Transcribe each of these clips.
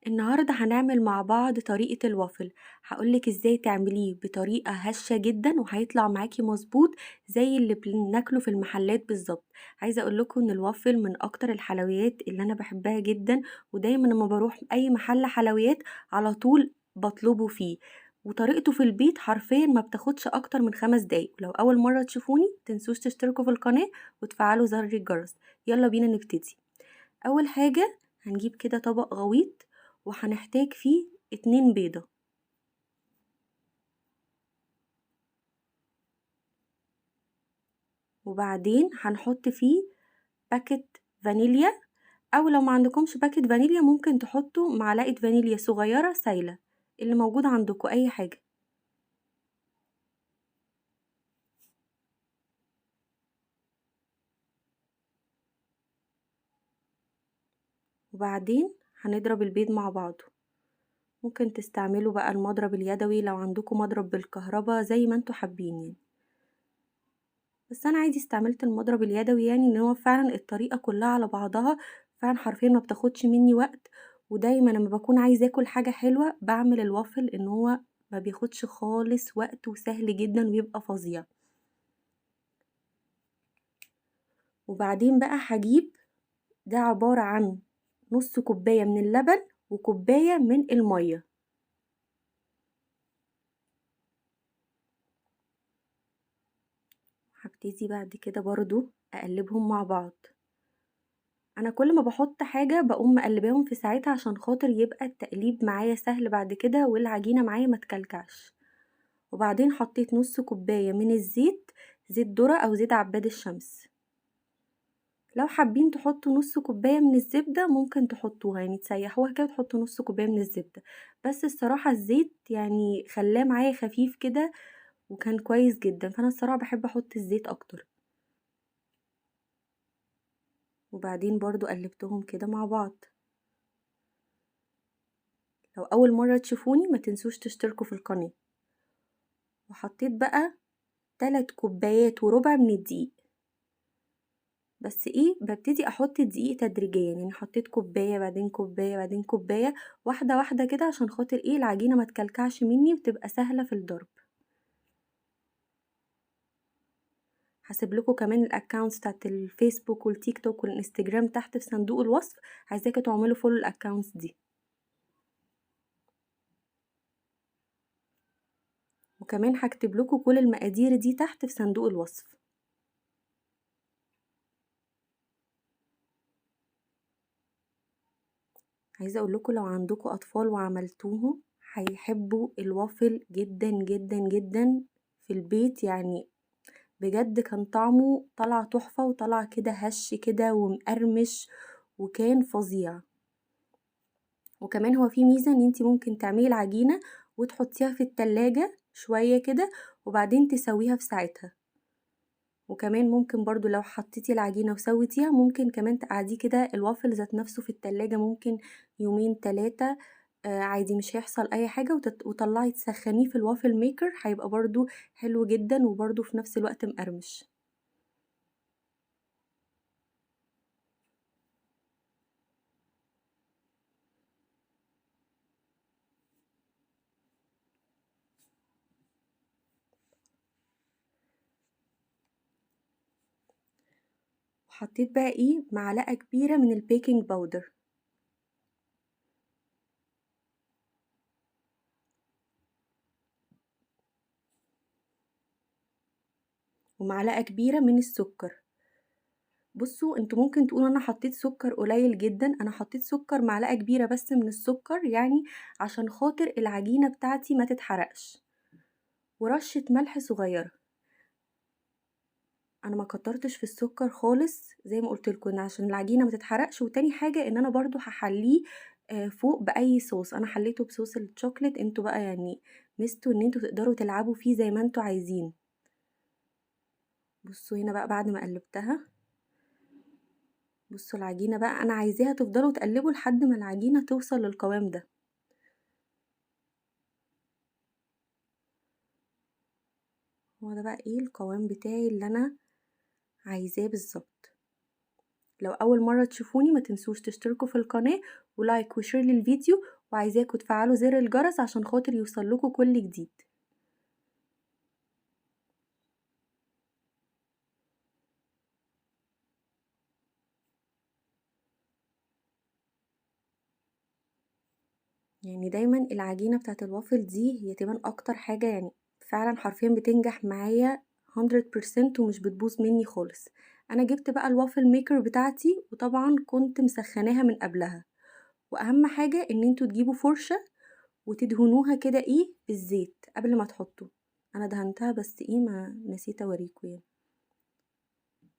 النهاردة هنعمل مع بعض طريقة الوافل. هقولك ازاي تعمليه بطريقة هشة جدا وهيطلع معاكي مظبوط زي اللي بناكله في المحلات بالظبط. عايزة اقولكوا ان الوافل من اكتر الحلويات اللي انا بحبها جدا، ودايما لما بروح اي محل حلويات على طول بطلبه فيه. وطريقته في البيت حرفيا ما بتاخدش اكتر من 5 دقايق. لو اول مرة تشوفوني متنسوش تشتركوا في القناة وتفعلوا زر الجرس. يلا بينا نبتدي. اول حاجة هنجيب كده طبق غويط وهنحتاج فيه 2 بيضة، وبعدين هنحط فيه باكت فانيليا، او لو ما عندكمش باكت فانيليا ممكن تحطوا معلقة فانيليا صغيرة سايلة اللي موجود عندكم اي حاجة. وبعدين هنضرب البيض مع بعضه. ممكن تستعملوا بقى المضرب اليدوي لو عندكم مضرب بالكهرباء زي ما انتوا حابين يعني، بس انا عادي استعملت المضرب اليدوي، يعني ان هو فعلا الطريقة كلها على بعضها فعلا حرفيا ما بتاخدش مني وقت. ودايما لما بكون عايزه اكل حاجة حلوة بعمل الوافل، ان هو ما بياخدش خالص وقت وسهل جدا ويبقى فظيع. وبعدين بقى هجيب، ده عبارة عن نص كوباية من اللبن وكوباية من المية. هبتدي بعد كده برضو اقلبهم مع بعض. انا كل ما بحط حاجة بقوم مقلباهم في ساعتها عشان خاطر يبقى التقليب معايا سهل بعد كده والعجينة معايا ما تكلكعش. وبعدين حطيت نص كوباية من الزيت، زيت ذرة او زيت عباد الشمس. لو حابين تحطوا نص كوباية من الزبدة ممكن تحطوها، يعني تسيحوها كده وتحطوا نص كوباية من الزبدة. بس الصراحة الزيت يعني خلاه معايا خفيف كده وكان كويس جدا، فانا الصراحة بحب احط الزيت اكتر. وبعدين برضو قلبتهم كده مع بعض. لو اول مرة تشوفوني ما تنسوش تشتركوا في القناة. وحطيت بقى 3 كوبايات وربع من الدقيق. بس ايه، ببتدي احط الدقيق تدريجيا، يعني حطيت كوباية بعدين كوباية بعدين كوباية، واحدة واحدة كده عشان خاطر ايه العجينة ما تكلكعش مني وتبقى سهلة في الضرب. هسيب لكم كمان الاكونتس بتاعت الفيسبوك والتيك توك والانستجرام تحت في صندوق الوصف، عايزاكم تعملوا فولو الاكونتس دي. وكمان هكتب لكم كل المقادير دي تحت في صندوق الوصف. عايزه اقول لكم لو عندكم اطفال وعملتوهم هيحبوا الوافل جدا جدا جدا في البيت، يعني بجد كان طعمه طلع تحفه وطلع كده هش كده ومقرمش وكان فظيع. وكمان هو في ميزه ان انتي ممكن تعملي العجينه وتحطيها في التلاجة شويه كده وبعدين تسويها في ساعتها. وكمان ممكن برضو لو حطيتي العجينة وسويتيها ممكن كمان تقعديه كده الوافل ذات نفسه في التلاجة ممكن يومين 3. عادي مش هيحصل اي حاجة، وطلعي تسخنيه في الوافل ميكر هيبقى برضو حلو جدا وبرضو في نفس الوقت مقرمش. وحطيت بقى ايه معلقة كبيرة من البيكنج باودر، ومعلقة كبيرة من السكر. بصوا انتوا ممكن تقولوا انا حطيت سكر قليل جدا، انا حطيت سكر معلقة كبيرة بس من السكر، يعني عشان خاطر العجينة بتاعتي ما تتحرقش. ورشة ملح صغيرة. انا ما كترتش في السكر خالص زي ما قلت لكم عشان العجينة ما تتحرقش. وتاني حاجة ان انا برضو هحليه فوق باي صوص. انا حليته بصوص الشوكليت، انتوا بقى يعني ميزته ان انتوا تقدروا تلعبوا فيه زي ما انتوا عايزين. بصوا هنا بقى بعد ما قلبتها، بصوا العجينة بقى انا عايزاها تفضلوا تقلبوا لحد ما العجينة توصل للقوام ده. هو ده بقى ايه القوام بتاعي اللي انا عايزاه بالظبط. لو اول مرة تشوفوني ما تنسوش تشتركوا في القناة ولايك وشير للفيديو، وعايزاكم تفعلوا زر الجرس عشان خاطر يوصلكوا كل جديد. يعني دايما العجينة بتاعت الوافل دي هي تبان اكتر حاجة، يعني فعلا حرفيا بتنجح معايا 100% ومش بتبوظ مني خالص. انا جبت بقى الوافل ميكر بتاعتي وطبعا كنت مسخناها من قبلها. واهم حاجة ان انتوا تجيبوا فرشة وتدهنوها كده بالزيت قبل ما تحطوا. انا دهنتها بس ما نسيت اوريكم يعني.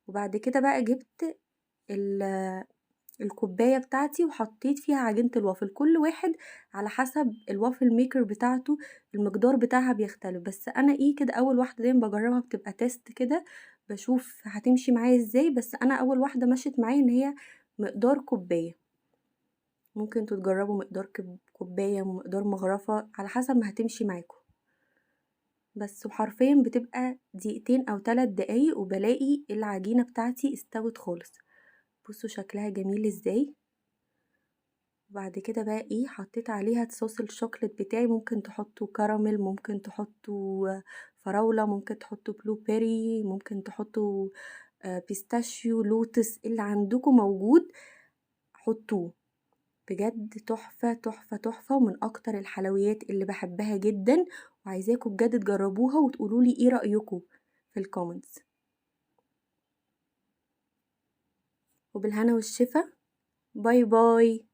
وبعد كده بقى جبت الكوباية بتاعتي وحطيت فيها عجينة الوافل، كل واحد على حسب الوافل ميكر بتاعته المقدار بتاعها بيختلف، بس انا كده اول واحدة دايما بجربها بتبقى تيست كده، بشوف هتمشي معايا ازاي. بس انا اول واحدة مشيت معايا ان هي مقدار كوباية. ممكن تجربوا مقدار كوباية ومقدار مغرفة على حسب ما هتمشي معاكم. بس وحرفيا بتبقى دقيقتين او 3 دقايق وبلاقي العجينة بتاعتي استوت خالص. بصوا شكلها جميل ازاي. وبعد كده بقى حطيت عليها صوص الشوكليت بتاعي، ممكن تحطوا كراميل، ممكن تحطوا فراولة، ممكن تحطوا بلو بيري، ممكن تحطوا بيستاشيو، لوتس، اللي عندكم موجود حطوه. بجد تحفة تحفة تحفة، ومن اكتر الحلويات اللي بحبها جدا، وعايزاكم بجد تجربوها وتقولولي ايه رأيكم في الكومنتس. وبالهنا والشفا، باي باي.